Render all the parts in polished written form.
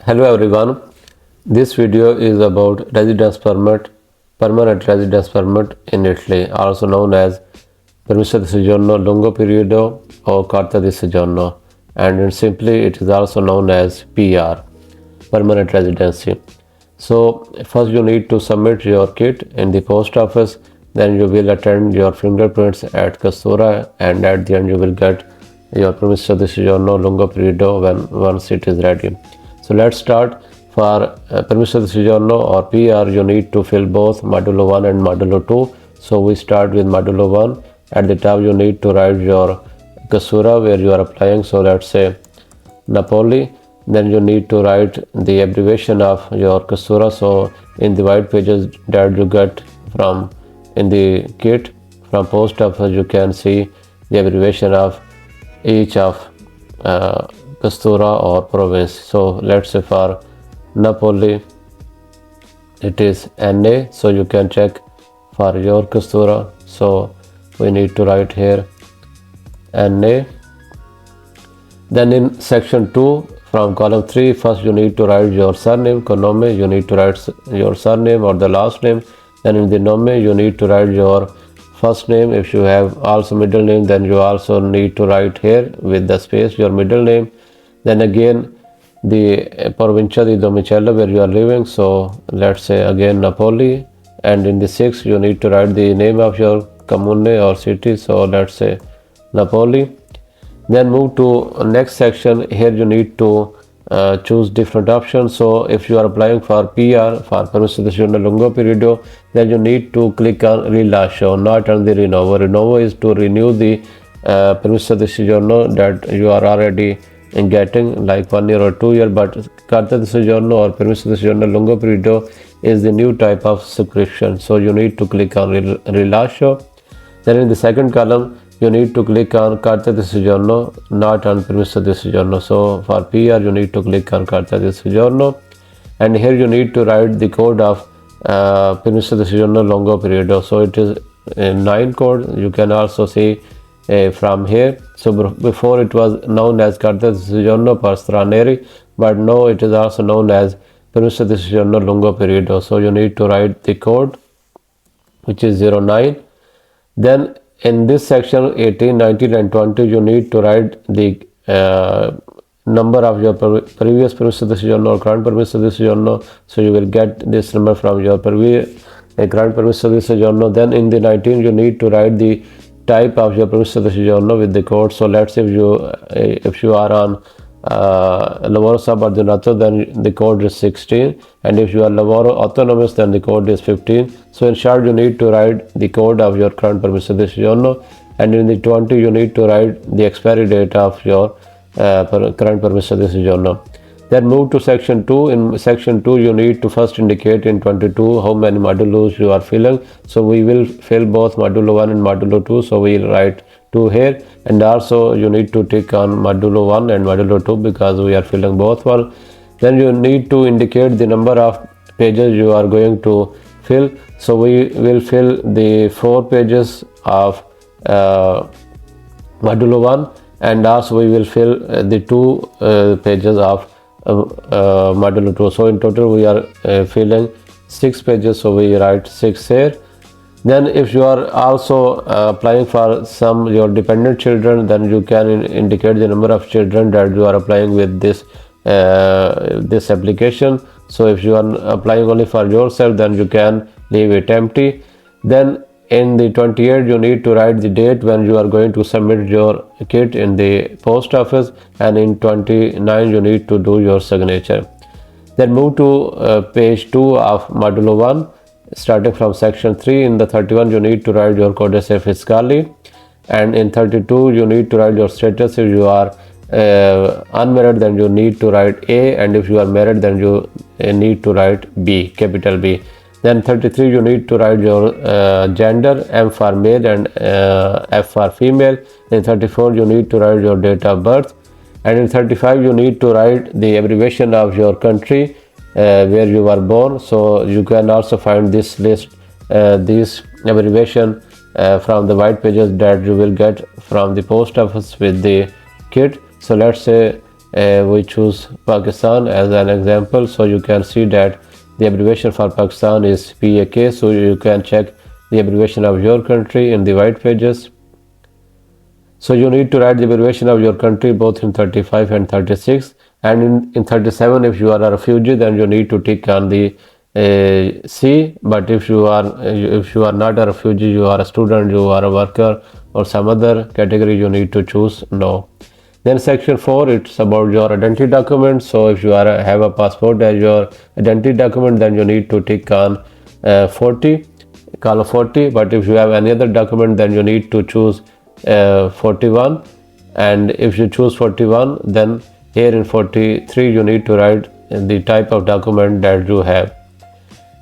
Hello everyone, this video is about permanent residence permit in Italy, also known as Permesso di Soggiorno Lungo Periodo or Carta di Soggiorno, and simply it is also known as PR, permanent residency. So first you need to submit your kit in the post office, then you will attend your fingerprints at Castura, and at the end you will get your Permesso di Soggiorno Lungo Periodo once it is ready. So let's start. For Permesso di Soggiorno or PR, you need to fill both modulo 1 and modulo 2. So we start with modulo 1. At the top you need to write your Casura where you are applying. So let's say Napoli. Then you need to write the abbreviation of your Casura. So in the white pages that you get from in the kit from post office, you can see the abbreviation of each of Castura or province. So let's say for Napoli it is NA, so you can check for your Castura. So we need to write here NA. Then in section 2 from column 3, first you need to write your surname, cognome, you need to write your surname or the last name. Then in the nome you need to write your first name. If you have also middle name, then you also need to write here with the space your middle name. Then again the provincia di domicilio where you are living, so let's say again Napoli, and in the 6th you need to write the name of your comune or city, so let's say Napoli. Then move to next section. Here you need to choose different options. So if you are applying for PR, for Permesso di Soggiorno Lungo Periodo, then you need to click on Rilascio, not on the Rinnovo. Rinnovo is to renew the Permesso di Soggiorno that you are already getting like 1 year or 2 year, but Carta di Soggiorno or Permesso di Soggiorno Lungo Periodo is the new type of subscription. So you need to click on Rilascio. Then in the second column you need to click on Carta di Soggiorno, not on Permesso di Soggiorno. So for PR you need to click on Carta di Soggiorno, and here you need to write the code of Permesso di Soggiorno Lungo Periodo. So it is a 9 code. You can also see from here. So before it was known as Carta di Soggiorno per stranieri, but now it is also known as Permesso di Soggiorno Lungo Periodo. So you need to write the code, which is 09. Then in this section 18, 19 and 20 you need to write the number of your previous Permesso di Soggiorno or current Permesso di Soggiorno. So you will get this number from your previous current Permesso di Soggiorno. Then in the 19 you need to write the type of your Permesso di Soggiorno with the code. So let's say if you are on lavoro subordinato, then the code is 16, and if you are lavoro autonomous, then the code is 15. So in short you need to write the code of your current Permesso di Soggiorno, and in the 20 you need to write the expiry date of your current Permesso di Soggiorno. Then move to section 2. In section 2 you need to first indicate in 22 how many modulos you are filling. So we will fill both modulo 1 and modulo 2, so we will write 2 here, and also you need to tick on modulo 1 and modulo 2 because we are filling both one. Then you need to indicate the number of pages you are going to fill. So we will fill the 4 pages of modulo 1, and also we will fill the 2 pages of modulo 2. So in total we are filling 6 pages, so we write 6 here. Then if you are also applying for your dependent children, then you can indicate the number of children that you are applying with this application. So if you are applying only for yourself, then you can leave it empty. Then in the 28 you need to write the date when you are going to submit your kit in the post office, and in 29 you need to do your signature. Then move to page 2 of modulo 1. Starting from section 3, in the 31 you need to write your codice fiscale, and in 32 you need to write your status. If you are unmarried, then you need to write A, and if you are married, then you need to write B, capital B. Then 33 you need to write your gender, M for male and F for female. In 34 you need to write your date of birth, and in 35 you need to write the abbreviation of your country where you were born. So you can also find this list, this abbreviation from the white pages that you will get from the post office with the kit. So let's say we choose Pakistan as an example. So you can see that the abbreviation for Pakistan is PAK. So you can check the abbreviation of your country in the white pages. So you need to write the abbreviation of your country both in 35 and 36, and in 37 if you are a refugee then you need to tick on the C, but if you are not a refugee, you are a student, you are a worker or some other category, you need to choose no. Then section 4, it's about your identity document. So if you have a passport as your identity document, then you need to tick on 40, column 40, but if you have any other document then you need to choose 41, and if you choose 41 then here in 43 you need to write the type of document that you have,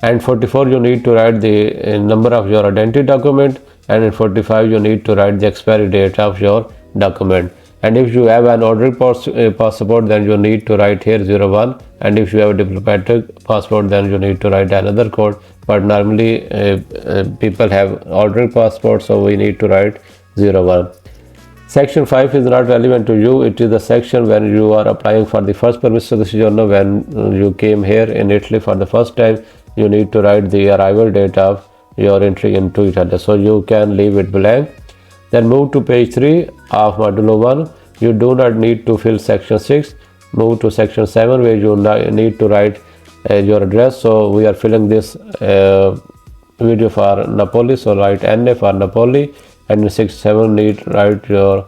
and 44 you need to write the number of your identity document, and in 45 you need to write the expiry date of your document. And if you have an ordinary passport then you need to write here 01, and if you have a diplomatic passport then you need to write another code, but normally people have ordinary passports, so we need to write 01. Section 5 is not relevant to you. It is the section when you are applying for the first Permesso Di Soggiorno. When you came here in Italy for the first time, you need to write the arrival date of your entry into Italy, so you can leave it blank. Then move to page 3 of modulo 1. You do not need to fill section 6. Move to section 7 where you need to write your address. So we are filling this video for Napoli, so write NA for Napoli, and in 6-7 need to write your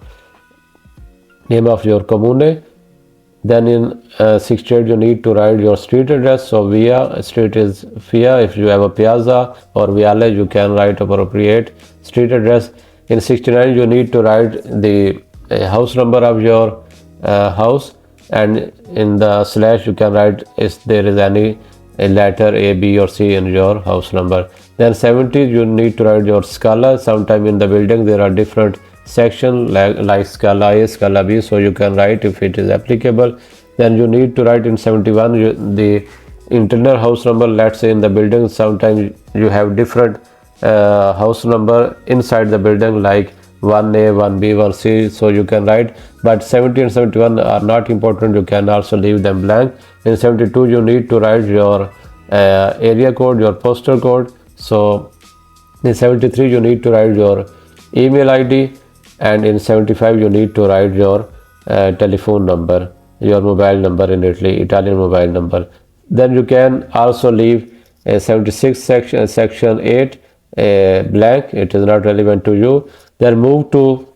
name of your comune. Then in 68 you need to write your street address. So via street is via. If you have a piazza or viale, you can write appropriate street address. In 69 you need to write the house number of your house, and in the slash you can write if there is any letter A, B or C in your house number. Then 70 you need to write your scala. Sometime in the building there are different section like scala A, scala B, so you can write if it is applicable. Then you need to write in 71 the internal house number. Let's say in the building sometimes you have different house number inside the building like 1A, 1B, 1C, so you can write, but 70 and 71 are not important, you can also leave them blank. In 72 you need to write your area code, your postal code. So in 73 you need to write your email ID, and in 75 you need to write your telephone number, your mobile number in Italy, Italian mobile number. Then you can also leave 76 section 8 blank, it is not relevant to you. Then move to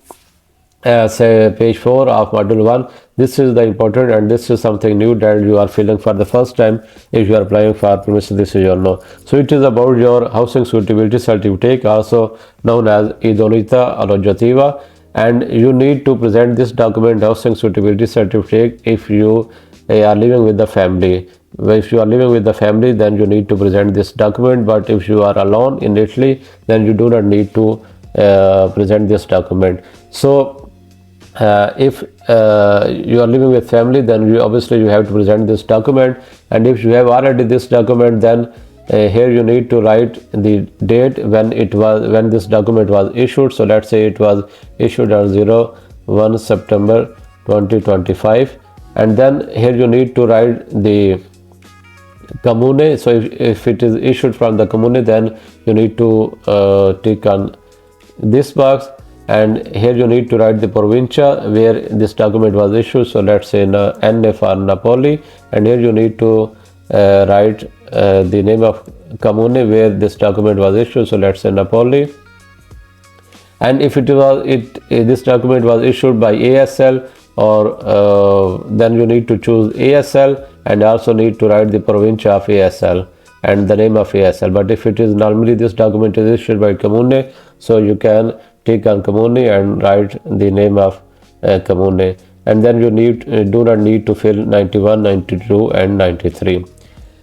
say page 4 of module 1. This is the important, and this is something new that you are filling for the first time if you are applying for Permesso Di Soggiorno. So it is about your housing suitability certificate, also known as idonita alloggiativa, and you need to present this document, housing suitability certificate, if you are living with the family. If you are living with the family then you need to present this document, but if you are alone in Italy then you do not need to present this document. So if you are living with family then obviously you have to present this document, and if you have already this document then here you need to write the date when this document was issued. So let's say it was issued on 01 September 2025, and then here you need to write the comune. So if it is issued from the comune then you need to tick on this box, and here you need to write the provincia where this document was issued. So let's say NA for Napoli, and here you need to write the name of comune where this document was issued. So let's say Napoli, and if this document was issued by ASL or then you need to choose ASL, and also need to write the provincia of ASL and the name of ASL. But if it is normally this document is issued by comune, so you can tick on comune and write the name of comune, and then you do not need to fill 91, 92 and 93.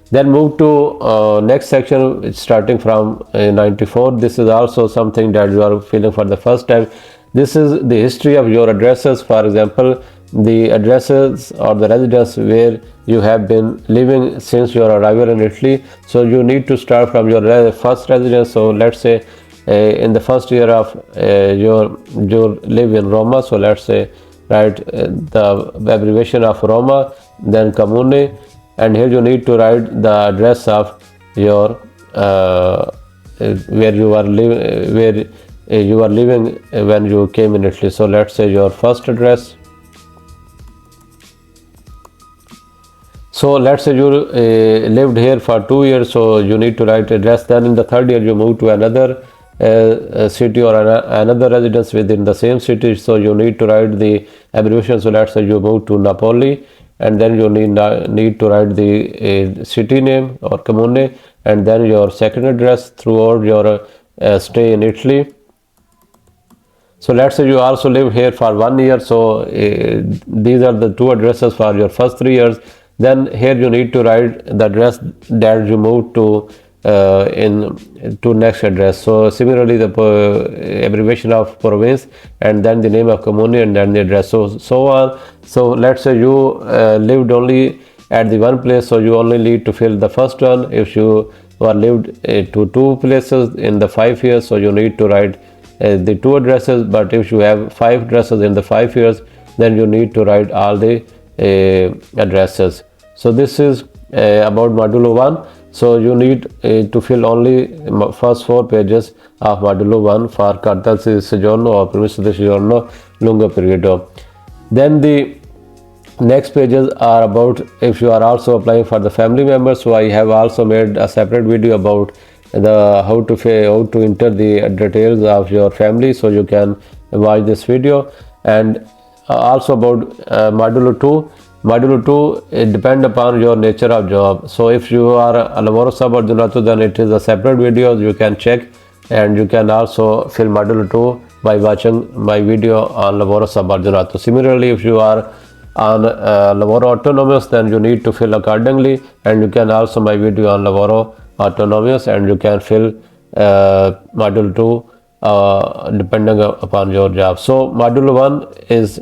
Then move to next section starting from 94. This is also something that you are filling for the first time. This is the history of your addresses. For example, the addresses or the residence where you have been living since your arrival in Italy. So you need to start from your first residence. So let's say in the first year of your live in Roma, so let's say write the abbreviation of Roma, then Comune, and here you need to write the address of your where you are living when you came in Italy. So let's say your first address. So let's say you lived here for 2 years, so you need to write address. Then in the third year you move to another city or another residence within the same city, so you need to write the abbreviation. So let's say you move to Napoli, and then you need to write the city name or comune, and then your second address throughout your stay in Italy. So let's say you also live here for 1 year, so these are the two addresses for your first 3 years. Then here you need to write the address that you moved to to next address. So similarly, the abbreviation of province, and then the name of commune, and then the address, so on. So let's say you lived only at the one place, so you only need to fill the first one. If you were lived to 2 places in the 5 years, so you need to write the 2 addresses. But if you have 5 addresses in the 5 years, then you need to write all the addresses. So this is about modulo 1. So you need to fill only first 4 pages of modulo 1 for Carta di Soggiorno or Permesso Di Soggiorno Lungo Periodo. Then the next pages are about if you are also applying for the family members. So I have also made a separate video about the how to enter the details of your family, so you can watch this video. And also about modulo 2. Modulo 2 it depends upon your nature of job. So if you are a lavoro subordinato, then it is a separate video you can check, and you can also fill modulo 2 by watching my video on lavoro subordinato. Similarly, if you are on lavoro autonomous, then you need to fill accordingly, and you can also my video on lavoro autonomous, and you can fill modulo 2 depending upon your job. So modulo 1 is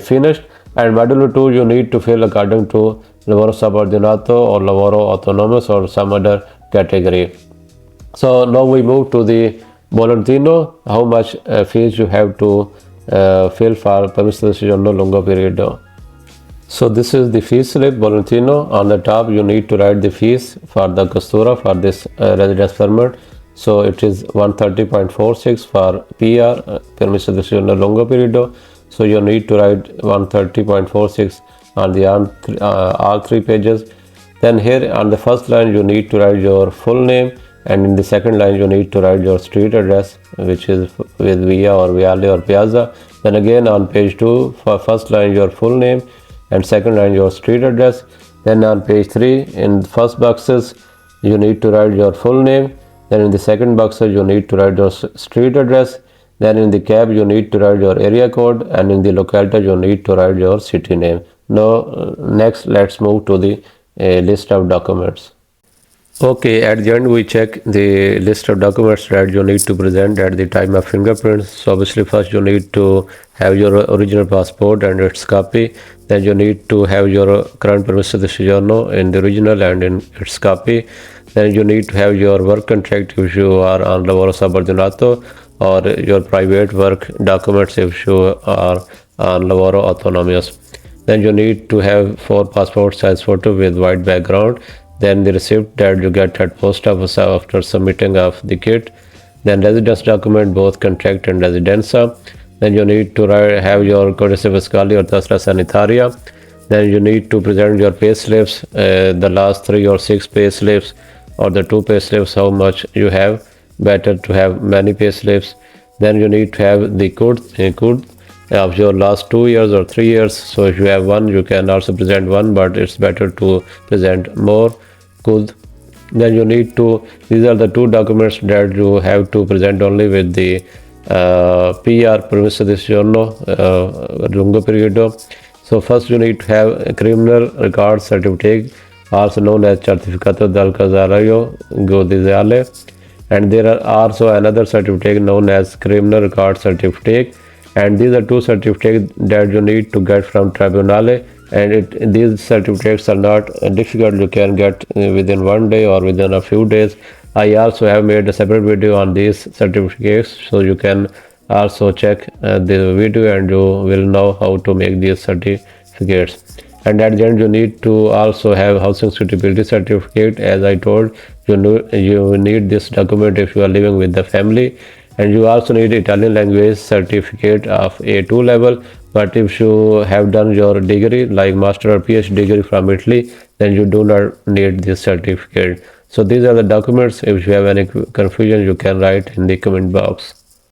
finished, and modulo 2 you need to fill according to lavoro subordinato or lavoro autonomous or some other category. So now we move to the Volantino, how much fees you have to fill for Permesso Di Soggiorno Lungo Periodo. So this is the fee slip Volantino. On the top you need to write the fees for the Costura for this residence permit. So it is 130.46 for PR Permesso Di Soggiorno Lungo Periodo. So you need to write 130.46 on the all 3 pages. Then here on the first line you need to write your full name, and in the second line you need to write your street address, which is with Via or Viale or Piazza. Then again on page 2 for first line your full name, and second line your street address. Then on page 3 in first boxes you need to write your full name, then in the second boxes you need to write your street address. Then in the cab you need to write your area code, and in the locality you need to write your city name. Now next let's move to the list of documents. Okay, at the end we check the list of documents that you need to present at the time of fingerprints. So obviously first you need to have your original passport and its copy. Then you need to have your current Permesso Di Soggiorno in the original and in its copy. Then you need to have your work contract if you are on lavoro subordinato, or your private work documents if you are on lavoro autonomous. Then you need to have 4 passport size photo with white background. Then the receipt that you get at post office after submitting of the kit. Then residence document, both contract and residenza. Then you need to have your codice fiscale or tessera sanitaria. Then you need to present your pay slips, the last 3 or 6 pay slips, or the 2 pay slips, how much you have. Better to have many pay slips. Then you need to have the code of your last 2 years or 3 years. So if you have one, you can also present one, but it's better to present more good. Then you need to, these are the 2 documents that you have to present only with the PR Permesso Di Soggiorno Lungo Periodo. So first you need to have a criminal record certificate, also known as Certificato del Casellario Giudiziale. And there are also another certificate known as criminal record certificate, and these are 2 certificates that you need to get from Tribunale, and these certificates are not difficult. You can get within 1 day or within a few days. I also have made a separate video on these certificates, so you can also check the video and you will know how to make these certificates. And at the end you need to also have housing suitability certificate. As I told you, you need this document if you are living with the family. And you also need Italian language certificate of A2 level. But if you have done your degree like master or PhD degree from Italy, then you do not need this certificate. So these are the documents. If you have any confusion, you can write in the comment box.